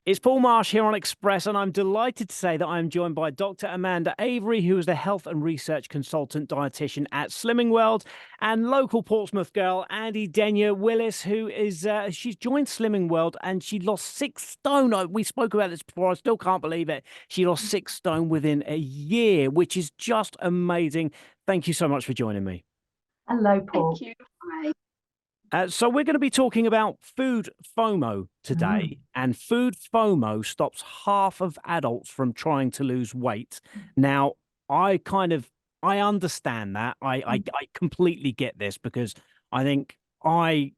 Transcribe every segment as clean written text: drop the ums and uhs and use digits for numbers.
It's Paul Marsh here on Express, and I'm delighted to say that I'm joined by Dr. Amanda Avery, who is the health and research consultant dietitian at Slimming World, and local Portsmouth girl, Andi Denyer Willis, who is, she's joined Slimming World and she lost 6 stone. We spoke about this before. I still can't believe it. She lost 6 stone within a year, which is just amazing. Thank you so much for joining me. Hello, Paul. Thank you. Hi. So we're going to be talking about food FOMO today, and food FOMO stops half of adults from trying to lose weight. Now, I understand that. I completely get this because I think I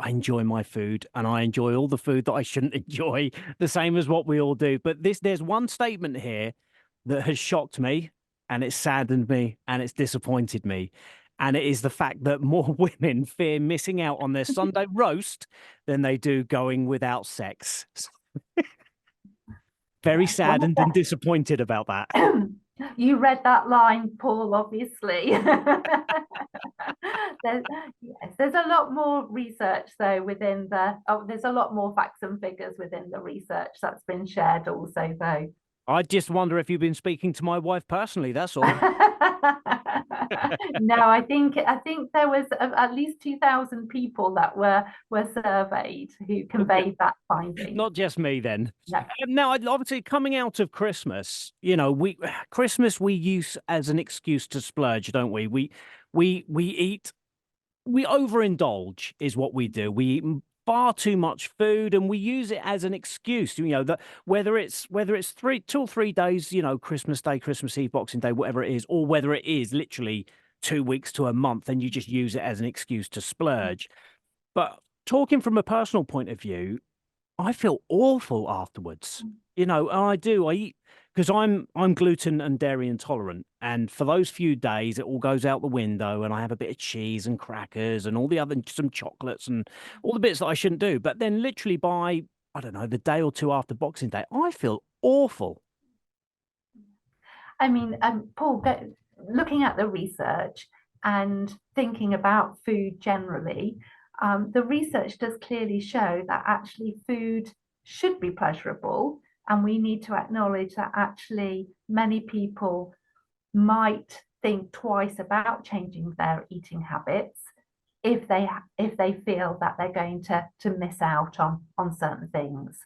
enjoy my food and I enjoy all the food that I shouldn't enjoy, the same as what we all do. But there's one statement here that has shocked me, and it's saddened me, and it's disappointed me. And it is the fact that more women fear missing out on their Sunday roast than they do going without sex. Very saddened and disappointed about that. You read that line, Paul, obviously. There's a lot more research, though, there's a lot more facts and figures within the research that's been shared also, though. I just wonder if you've been speaking to my wife personally, that's all. No, I think there was at least 2,000 people that were surveyed who conveyed that finding. Not just me then. No. Now, obviously, coming out of Christmas, Christmas we use as an excuse to splurge, don't we? We eat, we overindulge is what we do. We eat far too much food, and we use it as an excuse. That whether it's 2 or 3 days, Christmas Day, Christmas Eve, Boxing Day, whatever it is, or whether it is literally 2 weeks to a month, and you just use it as an excuse to splurge. But talking from a personal point of view, I feel awful afterwards. And I do. I eat because I'm gluten and dairy intolerant, and for those few days, it all goes out the window, and I have a bit of cheese and crackers and all the other some chocolates and all the bits that I shouldn't do. But then, literally by I don't know the day or two after Boxing Day, I feel awful. I mean, Paul, looking at the research and thinking about food generally, the research does clearly show that actually food should be pleasurable, and we need to acknowledge that actually many people might think twice about changing their eating habits if they feel that they're going to miss out on certain things.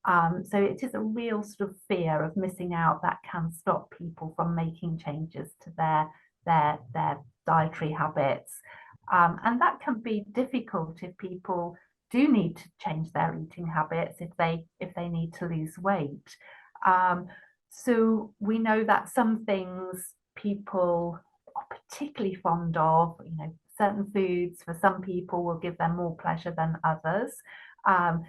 So it is a real sort of fear of missing out that can stop people from making changes to their dietary habits. And that can be difficult if people do need to change their eating habits, if they need to lose weight. So we know that some things people are particularly fond of, certain foods for some people will give them more pleasure than others.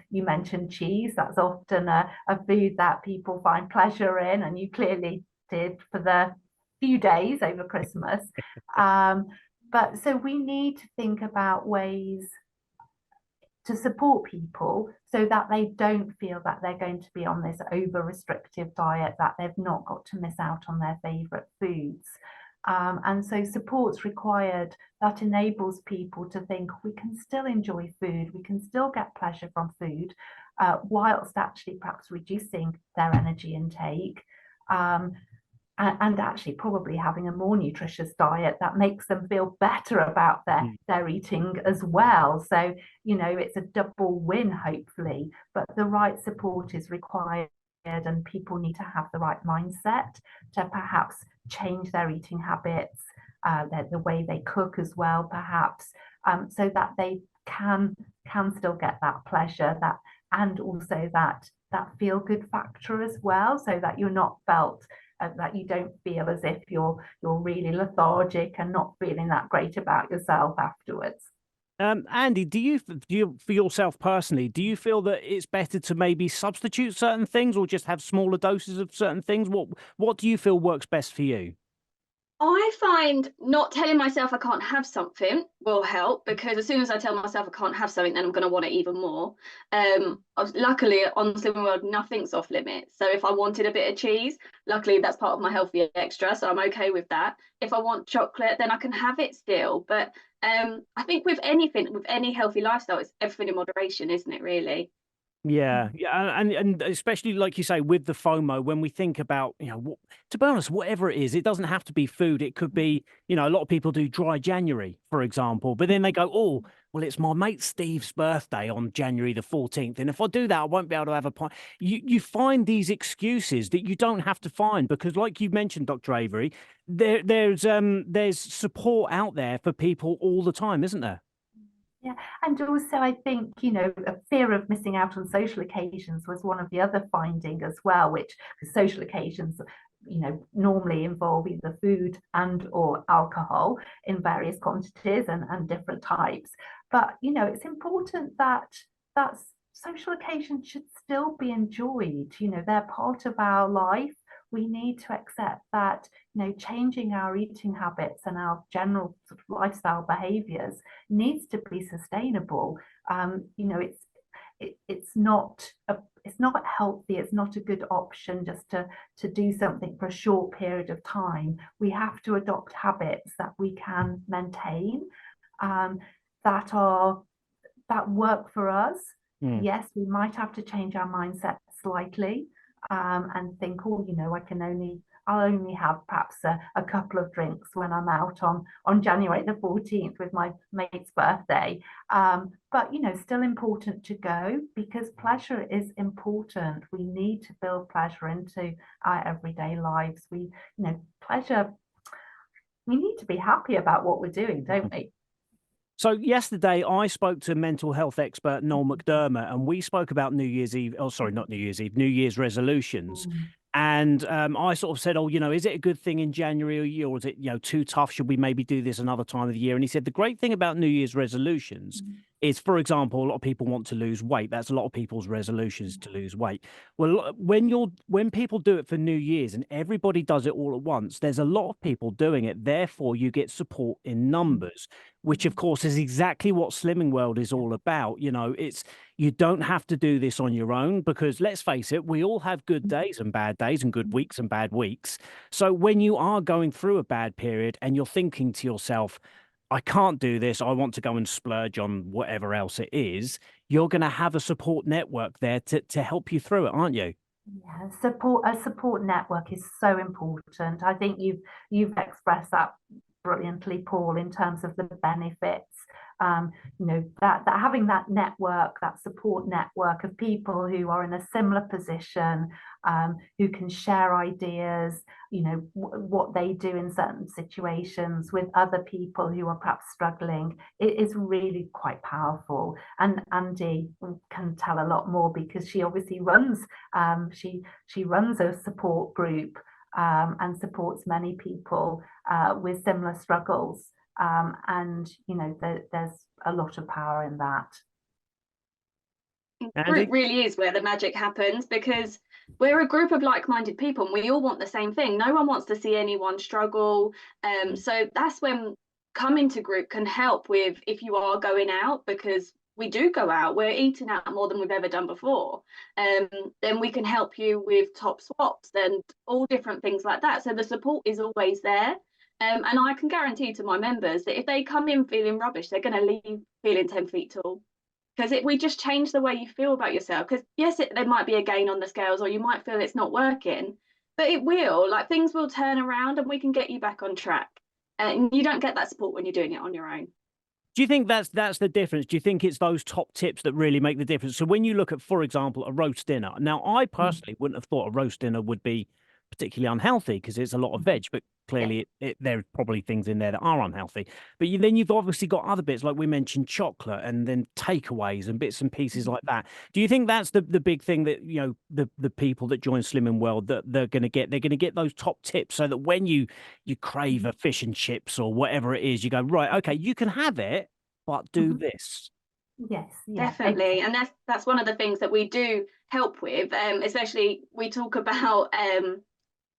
You mentioned cheese. That's often a food that people find pleasure in, and you clearly did for the few days over Christmas. But so we need to think about ways to support people so that they don't feel that they're going to be on this over restrictive diet, that they've not got to miss out on their favorite foods. And so support's required that enables people to think we can still enjoy food, we can still get pleasure from food, whilst actually perhaps reducing their energy intake. And actually probably having a more nutritious diet that makes them feel better about their eating as well. So, it's a double win, hopefully, but the right support is required, and people need to have the right mindset to perhaps change their eating habits, the way they cook as well, perhaps, so that they can still get that pleasure, and also that feel good factor as well, so that you're not felt that you don't feel as if you're really lethargic and not feeling that great about yourself afterwards. Andi, do you for yourself personally, do you feel that it's better to maybe substitute certain things or just have smaller doses of certain things? What do you feel works best for you? I find not telling myself I can't have something will help, because as soon as I tell myself I can't have something, then I'm going to want it even more. Luckily on Slimming World, nothing's off limits. So if I wanted a bit of cheese, luckily that's part of my healthy extra, so I'm okay with that. If I want chocolate, then I can have it still. But I think with anything, with any healthy lifestyle, it's everything in moderation, isn't it, really? Yeah, yeah, and especially like you say with the FOMO, when we think about, to be honest, whatever it is, it doesn't have to be food. It could be, a lot of people do dry January, for example, but then they go, oh, well, it's my mate Steve's birthday on January the 14th, and if I do that, I won't be able to have a pint. You find these excuses that you don't have to find because, like you mentioned, Dr. Avery, there's support out there for people all the time, isn't there? Yeah, and also I think, a fear of missing out on social occasions was one of the other finding as well, which social occasions, normally involve either food and or alcohol in various quantities and different types. But, it's important that social occasions should still be enjoyed. They're part of our life. We need to accept that, changing our eating habits and our general sort of lifestyle behaviors needs to be sustainable. It's not healthy. It's not a good option just to do something for a short period of time. We have to adopt habits that we can maintain, that work for us. Yes, we might have to change our mindset slightly, and think, oh, I'll only have perhaps a couple of drinks when I'm out on January the 14th with my mate's birthday. But, still important to go because pleasure is important. We need to build pleasure into our everyday lives. Pleasure, we need to be happy about what we're doing, don't we? So yesterday I spoke to mental health expert Noel McDermott, and we spoke about New Year's Eve. Oh, sorry, not New Year's Eve, New Year's resolutions. And I sort of said, oh, is it a good thing in January or is it, too tough? Should we maybe do this another time of the year? And he said, the great thing about New Year's resolutions is, for example, a lot of people want to lose weight. That's a lot of people's resolutions to lose weight. Well, when people do it for New Year's and everybody does it all at once, there's a lot of people doing it. Therefore, you get support in numbers, which of course is exactly what Slimming World is all about. You don't have to do this on your own because let's face it, we all have good days and bad days and good weeks and bad weeks. So when you are going through a bad period and you're thinking to yourself, I can't do this, I want to go and splurge on whatever else it is, you're going to have a support network there to help you through it, aren't you? Yeah, a support network is so important. I think you've expressed that brilliantly, Paul, in terms of the benefits. That having that network, that support network of people who are in a similar position, who can share ideas, what they do in certain situations with other people who are perhaps struggling, it is really quite powerful. And Andi can tell a lot more because she obviously runs she runs a support group, and supports many people with similar struggles. And there's a lot of power in that. Group really is where the magic happens because we're a group of like-minded people and we all want the same thing. No one wants to see anyone struggle. So that's when coming to group can help with if you are going out, because we do go out, we're eating out more than we've ever done before. Then we can help you with top swaps and all different things like that. So the support is always there. And I can guarantee to my members that if they come in feeling rubbish, they're going to leave feeling 10 feet tall. Because we just change the way you feel about yourself. Because yes, there might be a gain on the scales, or you might feel it's not working, but it will. Like things will turn around, and we can get you back on track. And you don't get that support when you're doing it on your own. Do you think that's the difference? Do you think it's those top tips that really make the difference? So when you look at, for example, a roast dinner. Now, I personally wouldn't have thought a roast dinner would be particularly unhealthy because it's a lot of veg, but clearly there are probably things in there that are unhealthy. But then you've obviously got other bits, like we mentioned, chocolate and then takeaways and bits and pieces like that. Do you think that's the big thing that, the people that join Slimming World, that they're going to get those top tips so that when you crave a fish and chips or whatever it is, you go, right, okay, you can have it, but do this. Yes, definitely. And that's one of the things that we do help with, especially we talk about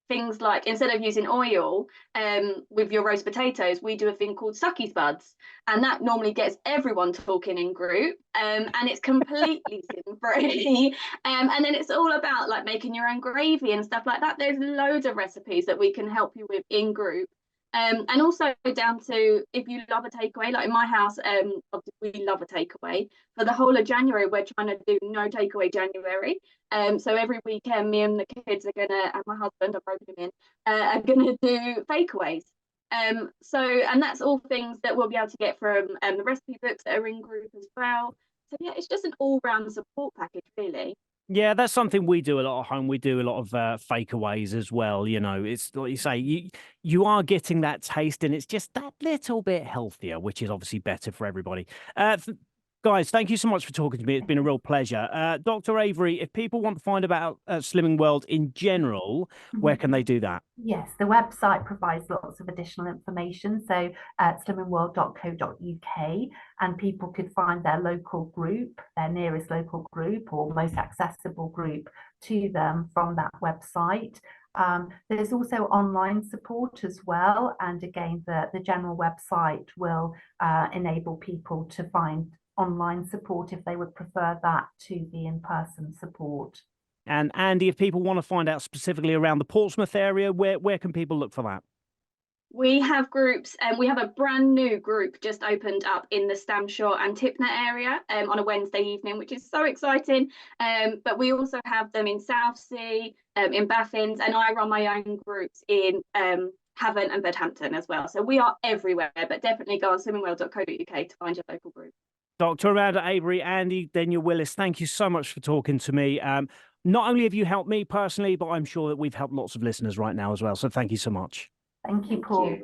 things like, instead of using oil with your roast potatoes, we do a thing called sucky spuds, and that normally gets everyone talking in group, and it's completely sin free. And then it's all about like making your own gravy and stuff like that. There's loads of recipes that we can help you with in group. And also down to if you love a takeaway, like in my house, we love a takeaway. For the whole of January, we're trying to do no takeaway January. So every weekend, me and the kids are gonna, and my husband, I've broken him in, are gonna do takeaways. And that's all things that we'll be able to get from the recipe books that are in group as well. So yeah, it's just an all-round support package, really. Yeah, that's something we do a lot at home. We do a lot of fakeaways as well. You know, it's like you say, you are getting that taste, and it's just that little bit healthier, which is obviously better for everybody. Guys, thank you so much for talking to me. It's been a real pleasure. Dr. Avery, if people want to find about Slimming World in general, where can they do that? Yes, the website provides lots of additional information. So slimmingworld.co.uk, and people could find their local group, their nearest local group or most accessible group to them from that website. There's also online support as well. And again, the general website will enable people to find online support if they would prefer that to the in-person support. And Andi, if people want to find out specifically around the Portsmouth area, where can people look for that? We have groups, and we have a brand new group just opened up in the Stamshore and Tipner area on a Wednesday evening, which is so exciting. But we also have them in Southsea, in Baffins, and I run my own groups in Havant and Bedhampton as well. So we are everywhere, but definitely go on slimmingworld.co.uk to find your local group. Dr. Amanda Avery, Andi Denyer Willis, thank you so much for talking to me. Not only have you helped me personally, but I'm sure that we've helped lots of listeners right now as well. So thank you so much. Thank you, Paul.